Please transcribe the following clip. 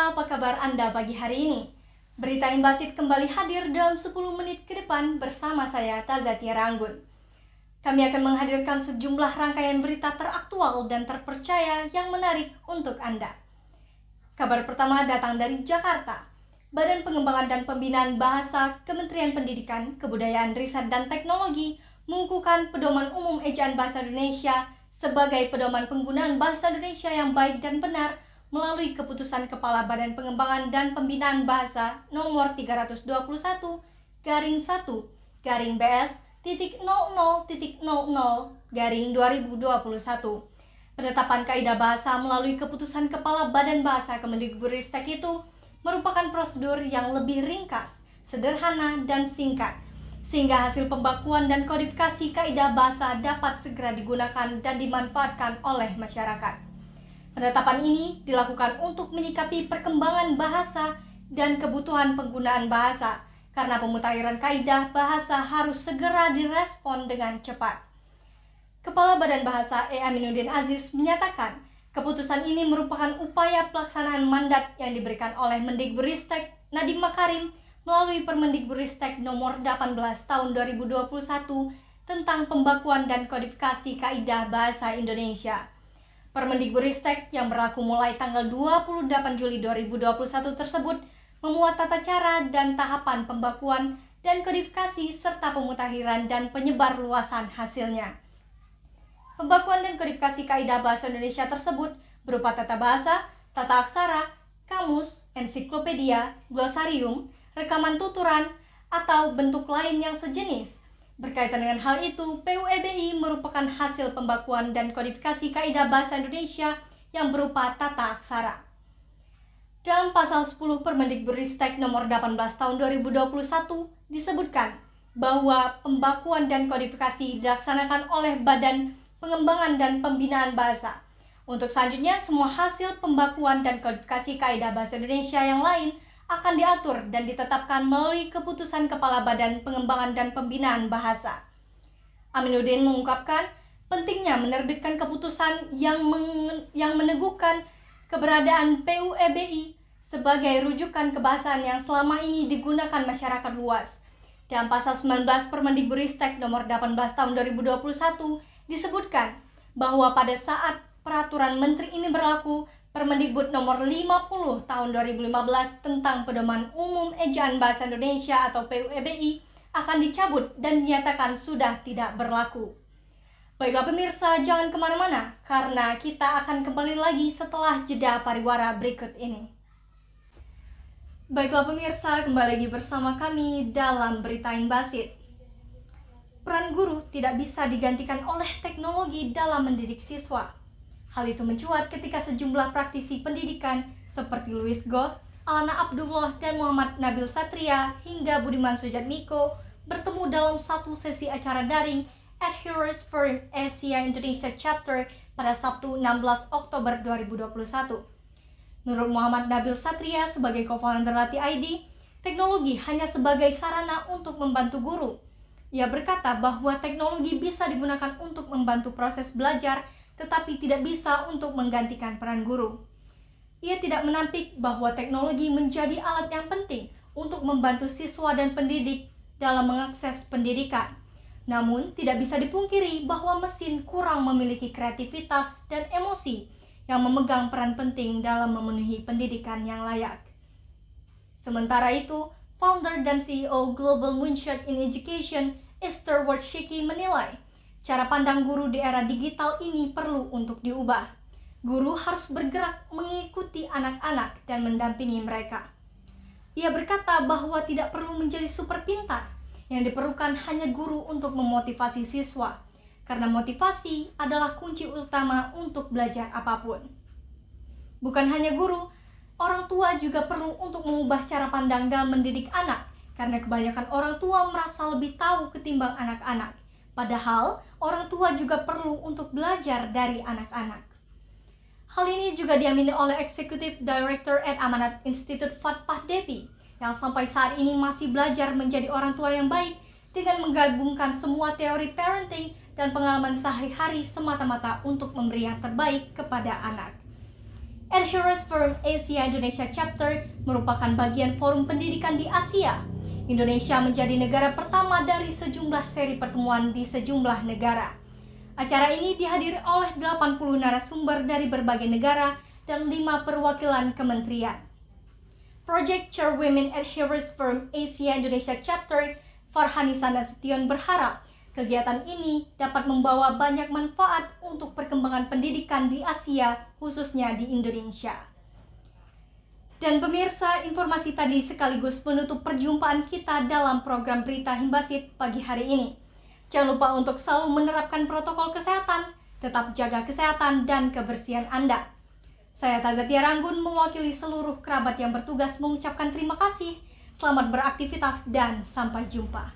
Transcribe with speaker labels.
Speaker 1: pemirsa, apa kabar Anda pagi hari ini? Berita Imbasit kembali hadir dalam 10 menit ke depan bersama saya, Tazatia Ranggun. Kami akan menghadirkan sejumlah rangkaian berita teraktual dan terpercaya yang menarik untuk Anda. Kabar pertama datang dari Jakarta. Badan Pengembangan dan Pembinaan Bahasa Kementerian Pendidikan, Kebudayaan, Riset, dan Teknologi mengukuhkan Pedoman Umum Ejaan Bahasa Indonesia sebagai pedoman penggunaan bahasa Indonesia yang baik dan benar melalui keputusan Kepala Badan Pengembangan dan Pembinaan Bahasa nomor 321-1-BS.00.00/2021. Penetapan kaidah bahasa melalui keputusan Kepala Badan Bahasa Kemendikbudristek itu merupakan prosedur yang lebih ringkas, sederhana, dan singkat, sehingga hasil pembakuan dan kodifikasi kaidah bahasa dapat segera digunakan dan dimanfaatkan oleh masyarakat. Penetapan ini dilakukan untuk menyikapi perkembangan bahasa dan kebutuhan penggunaan bahasa, karena pemutakhiran kaidah bahasa harus segera direspon dengan cepat. Kepala Badan Bahasa E. Aminuddin Aziz menyatakan, keputusan ini merupakan upaya pelaksanaan mandat yang diberikan oleh Mendikbudristek Nadiem Makarim melalui Permendikbudristek nomor 18 tahun 2021 tentang pembakuan dan kodifikasi kaidah bahasa Indonesia. Permendikbudristek yang berlaku mulai tanggal 28 Juli 2021 tersebut memuat tata cara dan tahapan pembakuan dan kodifikasi serta pemutakhiran dan penyebar luasan hasilnya. Pembakuan dan kodifikasi kaidah bahasa Indonesia tersebut berupa tata bahasa, tata aksara, kamus, ensiklopedia, glosarium, rekaman tuturan, atau bentuk lain yang sejenis. Berkaitan dengan hal itu, PUEBI merupakan hasil pembakuan dan kodifikasi kaidah bahasa Indonesia yang berupa tata aksara. Dalam pasal 10 Permendikbudristek nomor 18 tahun 2021 disebutkan bahwa pembakuan dan kodifikasi dilaksanakan oleh Badan Pengembangan dan Pembinaan Bahasa. Untuk selanjutnya, semua hasil pembakuan dan kodifikasi kaidah bahasa Indonesia yang lain akan diatur dan ditetapkan melalui keputusan Kepala Badan Pengembangan dan Pembinaan Bahasa. Aminuddin mengungkapkan pentingnya menerbitkan keputusan yang meneguhkan keberadaan PUEBI sebagai rujukan kebahasaan yang selama ini digunakan masyarakat luas. Dalam pasal 19 Permendikbudristek nomor 18 tahun 2021 disebutkan bahwa pada saat peraturan menteri ini berlaku, Permendikbud nomor 50 tahun 2015 tentang Pedoman Umum Ejaan Bahasa Indonesia atau PUEBI akan dicabut dan dinyatakan sudah tidak berlaku. Baiklah pemirsa, jangan kemana-mana, karena kita akan kembali lagi setelah jeda pariwara berikut ini. Baiklah pemirsa, kembali lagi bersama kami dalam Berita Imbasit. Peran guru tidak bisa digantikan oleh teknologi dalam mendidik siswa. Hal itu mencuat ketika sejumlah praktisi pendidikan seperti Louis Goh, Alana Abdullah, dan Muhammad Nabil Satria hingga Budiman Sujatmiko bertemu dalam satu sesi acara daring at Heroes Forum Asia Indonesia Chapter pada Sabtu 16 Oktober 2021. Menurut Muhammad Nabil Satria sebagai co-founder Latih ID, teknologi hanya sebagai sarana untuk membantu guru. Ia berkata bahwa teknologi bisa digunakan untuk membantu proses belajar, tetapi tidak bisa untuk menggantikan peran guru. Ia tidak menampik bahwa teknologi menjadi alat yang penting untuk membantu siswa dan pendidik dalam mengakses pendidikan. Namun, tidak bisa dipungkiri bahwa mesin kurang memiliki kreativitas dan emosi yang memegang peran penting dalam memenuhi pendidikan yang layak. Sementara itu, founder dan CEO Global Moonshot in Education, Esther Wojcicki menilai, cara pandang guru di era digital ini perlu untuk diubah. Guru harus bergerak mengikuti anak-anak dan mendampingi mereka. Ia berkata bahwa tidak perlu menjadi super pintar, yang diperlukan hanya guru untuk memotivasi siswa, karena motivasi adalah kunci utama untuk belajar apapun. Bukan hanya guru, orang tua juga perlu untuk mengubah cara pandang dalam mendidik anak, karena kebanyakan orang tua merasa lebih tahu ketimbang anak-anak. Padahal, orang tua juga perlu untuk belajar dari anak-anak. Hal ini juga diamini oleh Executive Director at Amanat Institute Fatpah Devi, yang sampai saat ini masih belajar menjadi orang tua yang baik dengan menggabungkan semua teori parenting dan pengalaman sehari-hari semata-mata untuk memberi yang terbaik kepada anak. Adherence Forum Asia Indonesia Chapter merupakan bagian forum pendidikan di Asia. Indonesia menjadi negara pertama dari sejumlah seri pertemuan di sejumlah negara. Acara ini dihadiri oleh 80 narasumber dari berbagai negara dan 5 perwakilan kementerian. Project Chair Women Adherence Forum Asia Indonesia Chapter, Farhanisa Nasution berharap kegiatan ini dapat membawa banyak manfaat untuk perkembangan pendidikan di Asia, khususnya di Indonesia. Dan pemirsa, informasi tadi sekaligus menutup perjumpaan kita dalam program Berita Himbasit pagi hari ini. Jangan lupa untuk selalu menerapkan protokol kesehatan, tetap jaga kesehatan dan kebersihan Anda. Saya Tazatia Ranggun mewakili seluruh kerabat yang bertugas mengucapkan terima kasih. Selamat beraktivitas dan sampai jumpa.